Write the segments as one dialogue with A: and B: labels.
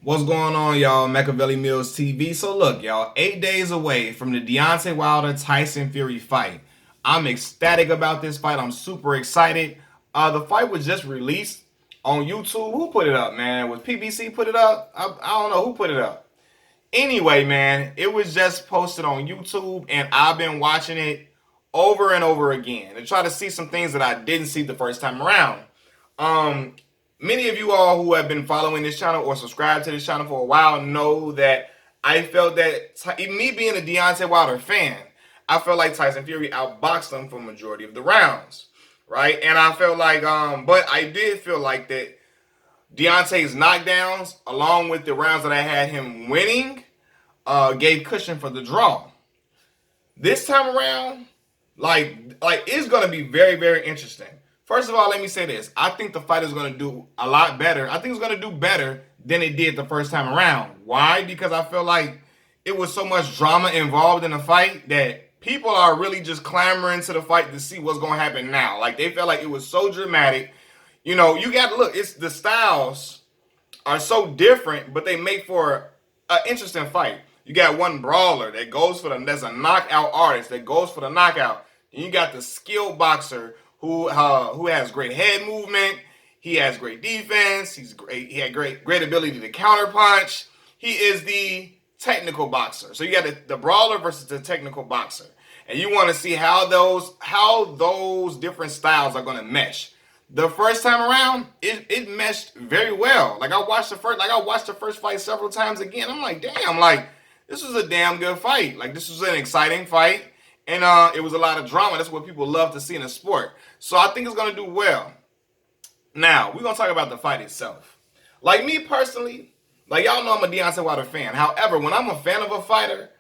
A: What's going on, y'all? Machiavelli Mills TV. So look, y'all, 8 days away from the Deontay Wilder Tyson Fury fight. I'm ecstatic about this fight. I'm super excited. The fight was just released on YouTube. Who put it up, man? Was PBC put it up? I don't know who put it up. Anyway, man, it was just posted on YouTube, and I've been watching it over and over again to try to see some things that I didn't see the first time around. Um, Many of you all who have been following this channel or subscribed to this channel for a while know that I felt that, me being a Deontay Wilder fan, I felt like Tyson Fury outboxed him for majority of the rounds, right? And I felt like, but I did feel like that Deontay's knockdowns, along with the rounds that I had him winning, gave cushion for the draw. This time around, like it's gonna be very, very interesting. First of all, let me say this. I think the fight is going to do a lot better. I think it's going to do better than it did the first time around. Why? Because I feel like it was so much drama involved in the fight that people are really just clamoring to the fight to see what's going to happen now. Like, they felt like it was so dramatic. You know, you got to look. It's the styles are so different, but they make for an interesting fight. You got one brawler that goes for that's a knockout artist that goes for the knockout. And you got the skilled boxer who has great head movement. He has great defense. He's great. He had great ability to counterpunch. He is the technical boxer. So you got the brawler versus the technical boxer, and you want to see how those different styles are going to mesh. The first time around, it meshed very well. Like I watched the first fight several times again. I'm like, damn, like this was a damn good fight. Like this was an exciting fight. And it was a lot of drama. That's what people love to see in a sport. So I think it's going to do well. Now, we're going to talk about the fight itself. Like me personally, like y'all know I'm a Deontay Wilder fan. However, when I'm a fan of a fighter,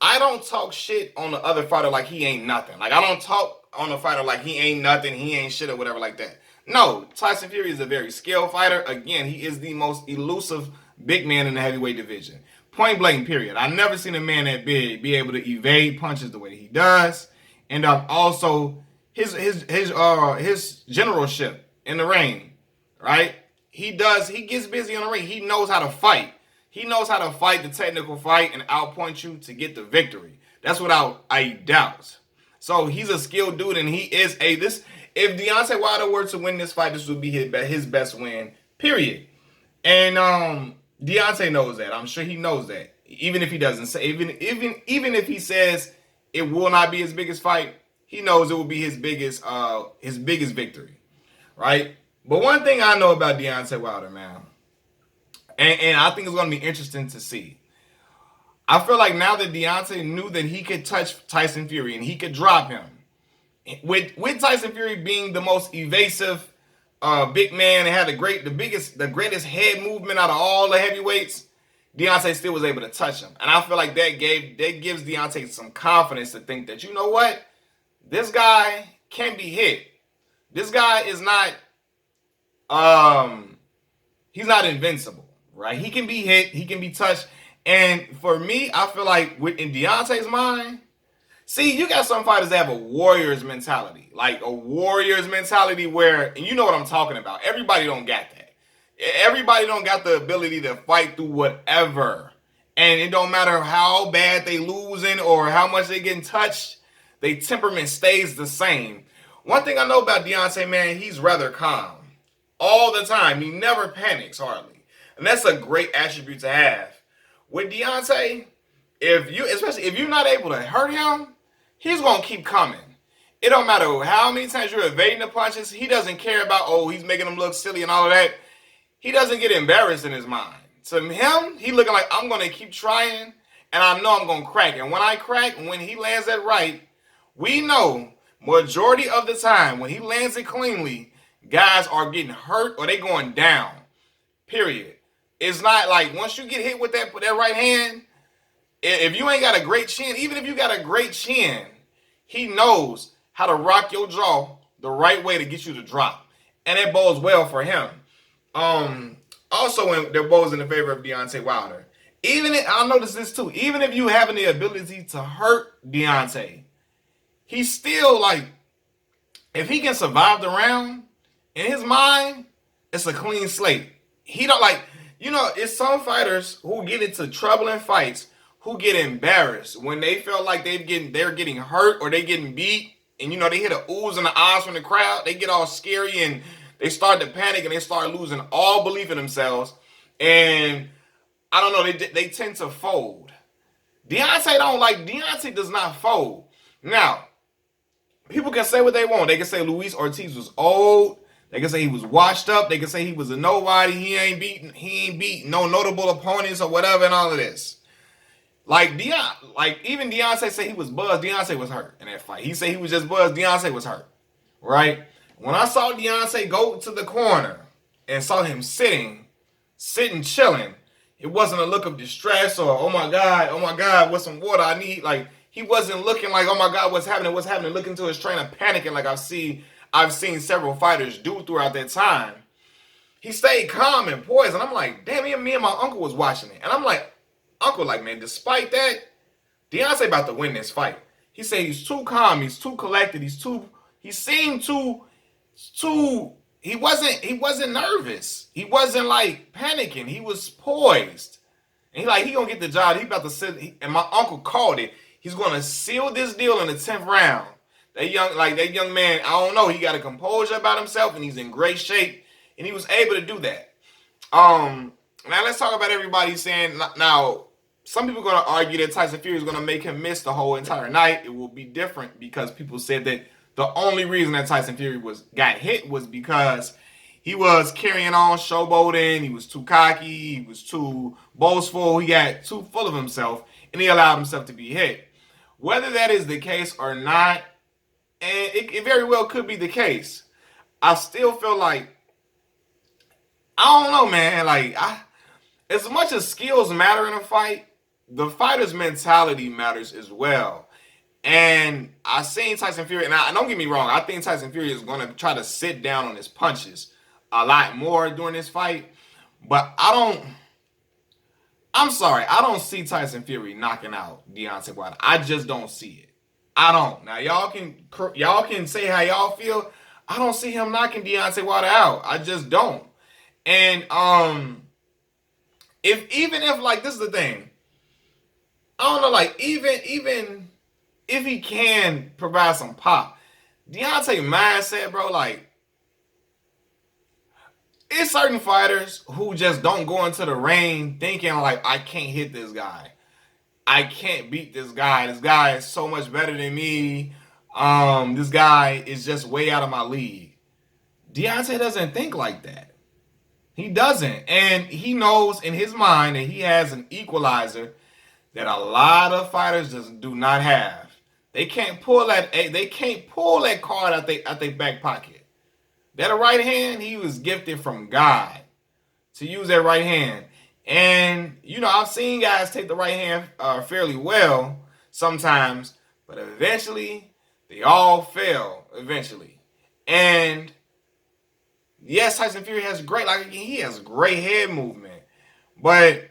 A: I don't talk shit on the other fighter like he ain't nothing. Like I don't talk on the fighter like he ain't nothing, he ain't shit or whatever like that. No, Tyson Fury is a very skilled fighter. Again, he is the most elusive big man in the heavyweight division. Point blank, period. I've never seen a man that big be able to evade punches the way he does, and also his generalship in the ring, right? He gets busy on the ring. He knows how to fight. He knows how to fight the technical fight and outpoint you to get the victory. That's without a doubt. So he's a skilled dude, and he is this. If Deontay Wilder were to win this fight, this would be his best win, period. And Deontay knows that. I'm sure he knows that. Even if he doesn't say, even if he says it will not be his biggest fight, he knows it will be his biggest victory, right? But one thing I know about Deontay Wilder, man, and I think it's going to be interesting to see. I feel like now that Deontay knew that he could touch Tyson Fury and he could drop him, with Tyson Fury being the most evasive big man and had the greatest head movement out of all the heavyweights, Deontay still was able to touch him. And I feel like that gives Deontay some confidence to think that, you know what? This guy can be hit. This guy is not he's not invincible, right? He can be hit, he can be touched. And for me, I feel like in Deontay's mind, see, you got some fighters that have a warrior's mentality. Like a warrior's mentality where, and you know what I'm talking about. Everybody don't got that. Everybody don't got the ability to fight through whatever. And it don't matter how bad they losing or how much they getting touched, their temperament stays the same. One thing I know about Deontay, man, he's rather calm. All the time. He never panics hardly. And that's a great attribute to have. With Deontay, especially if you're not able to hurt him, he's going to keep coming. It don't matter how many times you're evading the punches. He doesn't care about, oh, he's making them look silly and all of that. He doesn't get embarrassed in his mind. To him, he looking like, I'm going to keep trying, and I know I'm going to crack. And when I crack, when he lands that right, we know majority of the time, when he lands it cleanly, guys are getting hurt or they going down, period. It's not like once you get hit with that right hand, if you ain't got a great chin, even if you got a great chin, he knows how to rock your jaw the right way to get you to drop. And that bodes well for him. Also, when that bodes in the favor of Deontay Wilder. I'll notice this too, even if you having the ability to hurt Deontay, he's still like, if he can survive the round, in his mind, it's a clean slate. He don't like, it's some fighters who get into troubling fights who get embarrassed when they feel like they're getting hurt or they getting beat, and they hit a oohs and the ahs from the crowd. They get all scary and they start to panic and they start losing all belief in themselves. And I don't know, they tend to fold. Deontay does not fold. Now, people can say what they want. They can say Luis Ortiz was old. They can say he was washed up. They can say he was a nobody. He ain't beat no notable opponents or whatever and all of this. Even Deontay said he was buzzed. Deontay was hurt in that fight. He said he was just buzzed. Deontay was hurt. Right? When I saw Deontay go to the corner and saw him sitting, chilling, it wasn't a look of distress or, oh my God, what's some water I need? Like, he wasn't looking like, oh my God, what's happening, looking to his trainer, panicking like I've seen several fighters do throughout that time. He stayed calm and poised, and I'm like, damn, me and my uncle was watching it. And I'm like, Uncle, man, despite that, Deontay about to win this fight. He said he's too calm, he's too collected, he seemed too, he wasn't nervous. He wasn't like panicking. He was poised. And he gonna get the job. He about to sit, and my uncle called it. He's gonna seal this deal in the 10th round. That young man, I don't know, he got a composure about himself and he's in great shape. And he was able to do that. Now let's talk about everybody saying, now, some people are going to argue that Tyson Fury is going to make him miss the whole entire night. It will be different because people said that the only reason that Tyson Fury got hit was because he was carrying on, showboating, he was too cocky, he was too boastful, he got too full of himself, and he allowed himself to be hit. Whether that is the case or not, and it very well could be the case, I still feel like, I don't know, man, as much as skills matter in a fight, the fighter's mentality matters as well. And I seen Tyson Fury, and don't get me wrong, I think Tyson Fury is going to try to sit down on his punches a lot more during this fight. But I'm sorry, I don't see Tyson Fury knocking out Deontay Wilder. I just don't see it. I don't. Now, y'all can say how y'all feel. I don't see him knocking Deontay Wilder out. I just don't. And if this is the thing, I don't know, even if he can provide some pop, Deontay mindset, bro, it's certain fighters who just don't go into the ring thinking I can't hit this guy. I can't beat this guy. This guy is so much better than me. This guy is just way out of my league. Deontay doesn't think like that. He doesn't. And he knows in his mind that he has an equalizer that a lot of fighters just do not have. They can't pull that card out their back pocket. That right hand, he was gifted from God to use that right hand. And, I've seen guys take the right hand fairly well sometimes, but eventually, they all fail eventually. And yes, Tyson Fury has he has great head movement. But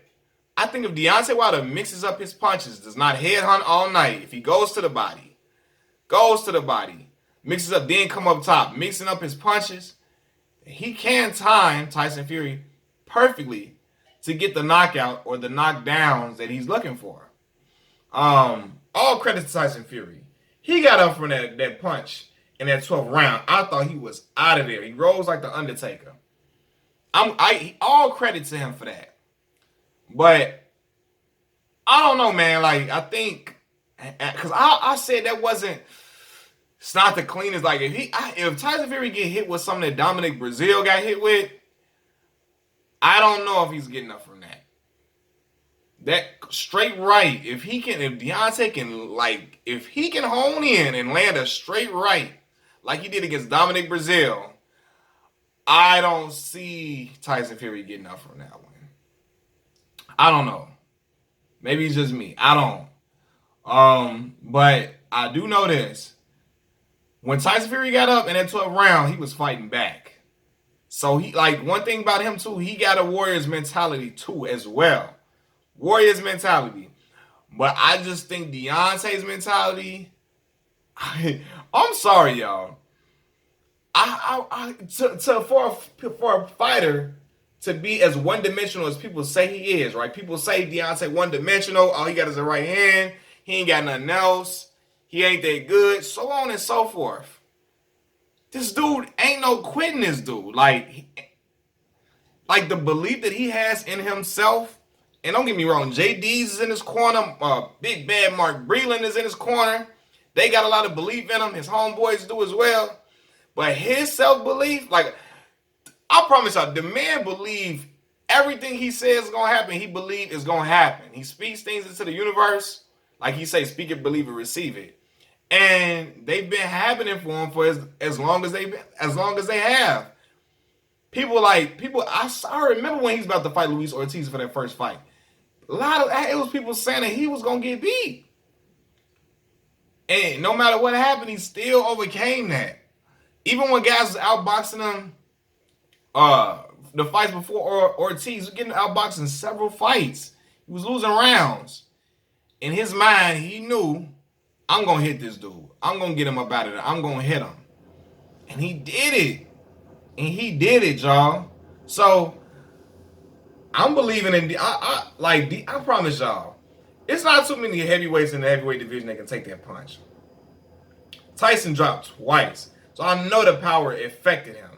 A: I think if Deontay Wilder mixes up his punches, does not headhunt all night, if he goes to the body, mixes up, then come up top, mixing up his punches, he can time Tyson Fury perfectly to get the knockout or the knockdowns that he's looking for. All credit to Tyson Fury. He got up from that punch in that 12th round. I thought he was out of there. He rose like the Undertaker. All credit to him for that. But I don't know, man. I think, because I said that wasn't. It's not the cleanest. If Tyson Fury get hit with something that Dominic Breazeale got hit with, I don't know if he's getting up from that. That straight right. If Deontay can if he can hone in and land a straight right like he did against Dominic Breazeale, I don't see Tyson Fury getting up from that one. I don't know. Maybe it's just me. I don't. But I do know this. When Tyson Fury got up in that 12th round, he was fighting back. So one thing about him too, he got a warrior's mentality too as well. Warrior's mentality. But I just think Deontay's mentality, I'm sorry, y'all. For a fighter to be as one-dimensional as people say he is, right? People say Deontay one-dimensional. All he got is a right hand. He ain't got nothing else. He ain't that good. So on and so forth. This dude ain't no quitting this dude. Like the belief that he has in himself. And don't get me wrong, JD's is in his corner. Big Bad Mark Breland is in his corner. They got a lot of belief in him. His homeboys do as well. But his self-belief, like, I promise y'all, the man believe everything he says is going to happen. He believe it's going to happen. He speaks things into the universe. Like he say, speak it, believe it, receive it. And they've been happening for him for as long as they have. I remember when he was about to fight Luis Ortiz for that first fight. It was people saying that he was going to get beat. And no matter what happened, he still overcame that. Even when guys was outboxing him, the fights before Ortiz was getting outboxed in several fights. He was losing rounds. In his mind, he knew, I'm going to hit this dude. I'm going to get him up out of there. I'm going to hit him. And he did it. And he did it, y'all. So, I'm believing in, I promise y'all, it's not too many heavyweights in the heavyweight division that can take that punch. Tyson dropped twice. So I know the power affected him.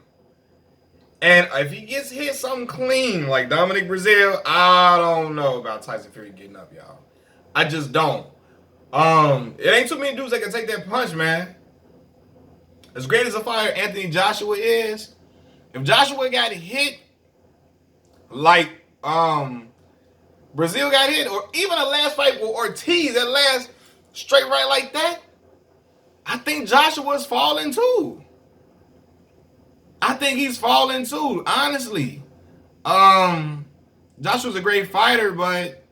A: And if he gets hit something clean like Dominic Brazil, I don't know about Tyson Fury getting up, y'all. I just don't. It ain't too many dudes that can take that punch, man. As great as a fighter Anthony Joshua is, if Joshua got hit like Brazil got hit, or even the last fight with Ortiz, that last straight right like that, I think Joshua's falling too. I think he's falling too, honestly. Joshua's a great fighter, but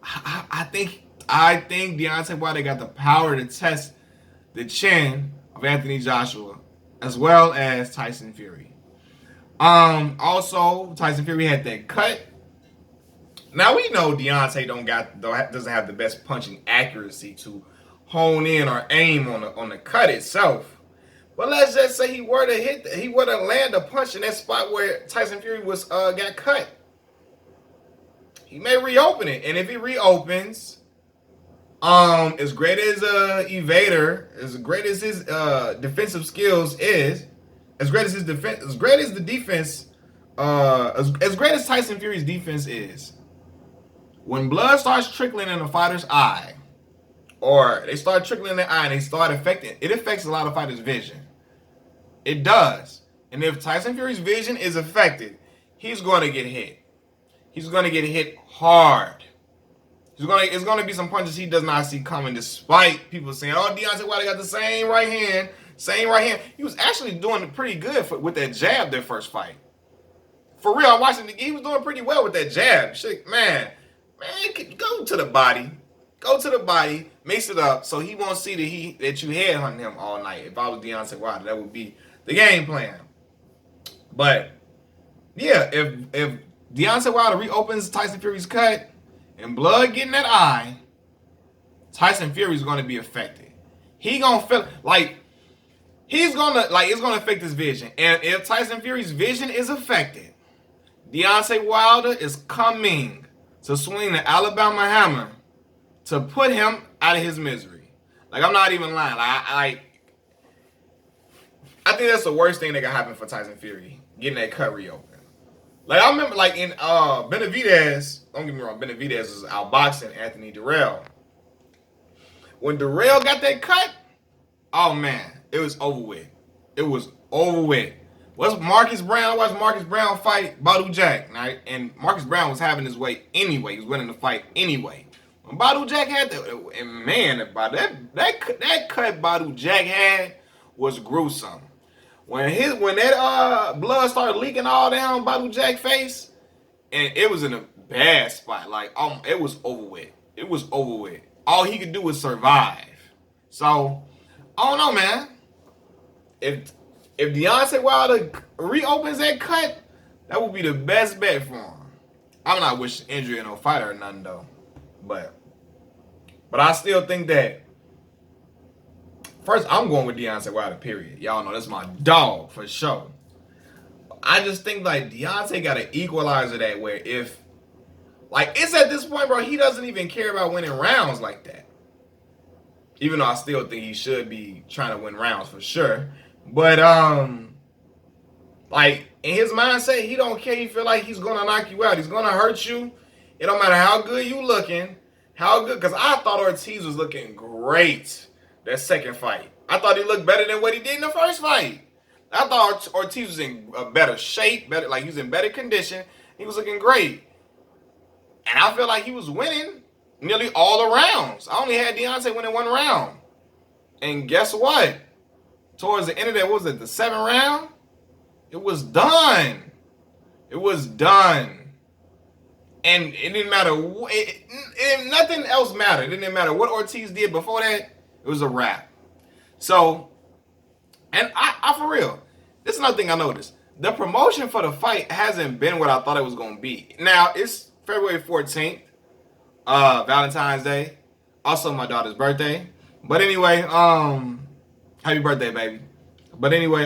A: I think Deontay Wilder got the power to test the chin of Anthony Joshua as well as Tyson Fury. Also, Tyson Fury had that cut. Now we know Deontay doesn't have the best punching accuracy to hone in or aim on the cut itself. But let's just say he were to land a punch in that spot where Tyson Fury got cut. He may reopen it, and if he reopens, as great as evader, as great as his defensive skills is, as great as Tyson Fury's defense is, when blood starts trickling in a fighter's eye, or they start trickling in their eye and it affects a lot of fighters' vision. It does. And if Tyson Fury's vision is affected, he's going to get hit. He's going to get hit hard. It's going to be some punches he does not see coming, despite people saying, oh, Deontay Wilder got the same right hand. He was actually doing pretty good with that jab that first fight. For real, I'm watching. He was doing pretty well with that jab. Shit, man, go to the body. Go to the body, mix it up, so he won't see that you headhunting him all night. If I was Deontay Wilder, that would be the game plan. But yeah, if Deontay Wilder reopens Tyson Fury's cut and blood get in that eye, Tyson Fury's going to be affected. He gonna feel like it's gonna affect his vision. And if Tyson Fury's vision is affected, Deontay Wilder is coming to swing the Alabama hammer to put him out of his misery. Like, I'm not even lying. I think that's the worst thing that can happen for Tyson Fury, getting that cut reopened. Like, I remember, like, in Benavidez, don't get me wrong, Benavidez was outboxing Anthony Durrell. When Durrell got that cut, oh, man, it was over with. It was over with. What's Marcus Brown? I watched Marcus Brown fight Badu Jack, right? And Marcus Brown was having his way anyway. He was winning the fight anyway. When Badu Jack had that, and man, that cut Badu Jack had was gruesome. When that blood started leaking all down Badu Jack's face, and it was in a bad spot. Like, it was over with. It was over with. All he could do was survive. So, I don't know, man. If Deontay Wilder reopens that cut, that would be the best bet for him. I'm not wishing injury on no fighter or nothing, though. But I still think that, first, I'm going with Deontay Wilder, period. Y'all know that's my dog for sure. I just think like Deontay got an equalizer that way. If like it's at this point, bro, he doesn't even care about winning rounds like that. Even though I still think he should be trying to win rounds for sure. But like in his mindset, he don't care. He feel like he's gonna knock you out. He's gonna hurt you. It don't matter how good you looking, how good. Because I thought Ortiz was looking great that second fight. I thought he looked better than what he did in the first fight. I thought Ortiz was in a better shape, better like he was in better condition. He was looking great, and I feel like he was winning nearly all the rounds. I only had Deontay winning one round, and guess what? Towards the end of that, what was it, the 7th round? It was done. It was done. And it didn't matter. Nothing else mattered. It didn't matter what Ortiz did before that. It was a wrap. So, and I for real, this is another thing I noticed. The promotion for the fight hasn't been what I thought it was going to be. Now, it's February 14th, Valentine's Day. Also my daughter's birthday. But anyway, happy birthday, baby. But anyway,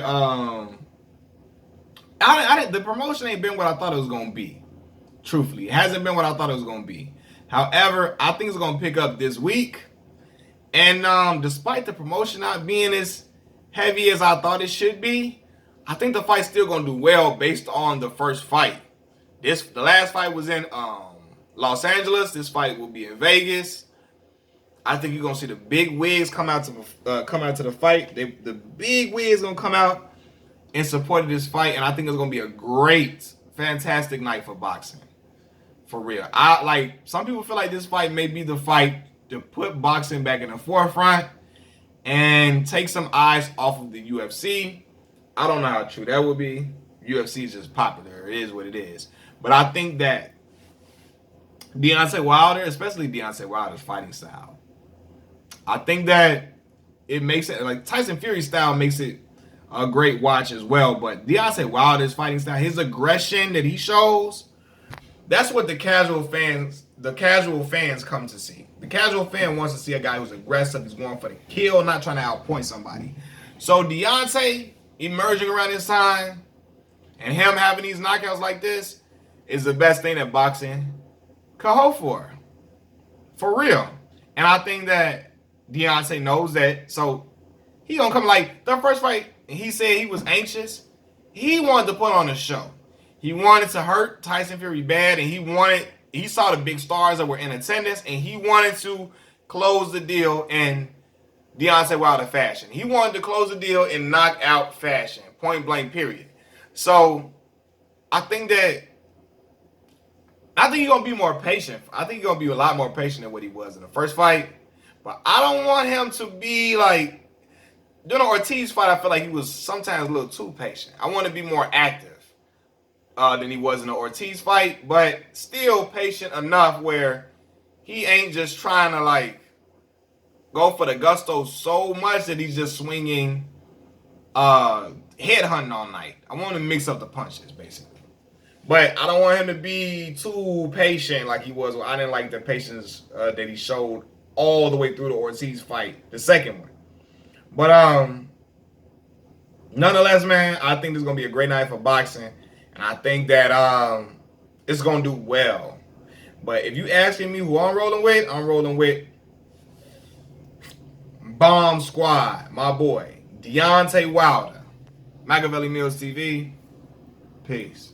A: the promotion ain't been what I thought it was going to be. Truthfully, it hasn't been what I thought it was going to be. However, I think it's going to pick up this week. And despite the promotion not being as heavy as I thought it should be, I think the fight's still going to do well based on the first fight. The last fight was in Los Angeles. This fight will be in Vegas. I think you're going to see the big wigs come out to the fight. The big wigs going to come out in support of this fight, and I think it's going to be a great, fantastic night for boxing. For real. Some people feel like this fight may be the fight to put boxing back in the forefront and take some eyes off of the UFC. I don't know how true that would be. UFC is just popular. It is what it is. But I think that Deontay Wilder, especially Deontay Wilder's fighting style, I think that it makes it, like Tyson Fury style makes it a great watch as well. But Deontay Wilder's fighting style, his aggression that he shows, that's what the casual fans come to see. The casual fan wants to see a guy who's aggressive, he's going for the kill, not trying to outpoint somebody. So Deontay emerging around this time and him having these knockouts like this is the best thing that boxing could hope for. For real. And I think that Deontay knows that. So he gonna come like the first fight, he said he was anxious. He wanted to put on a show. He wanted to hurt Tyson Fury bad, and he saw the big stars that were in attendance, and he wanted to close the deal in Deontay Wilder fashion. He wanted to close the deal in knockout fashion, point blank, period. So I think he's gonna be more patient. I think he's gonna be a lot more patient than what he was in the first fight. But I don't want him to be like during the Ortiz fight. I feel like he was sometimes a little too patient. I want to be more active than he was in the Ortiz fight, but still patient enough where he ain't just trying to like go for the gusto so much that he's just swinging headhunting all night. I want to mix up the punches, basically. But I don't want him to be too patient like he was. I didn't like the patience that he showed all the way through the Ortiz fight, the second one. But nonetheless, man, I think this is going to be a great night for boxing. And I think that it's going to do well. But if you asking me who I'm rolling with Bomb Squad, my boy, Deontay Wilder. Machiavelli Mills TV. Peace.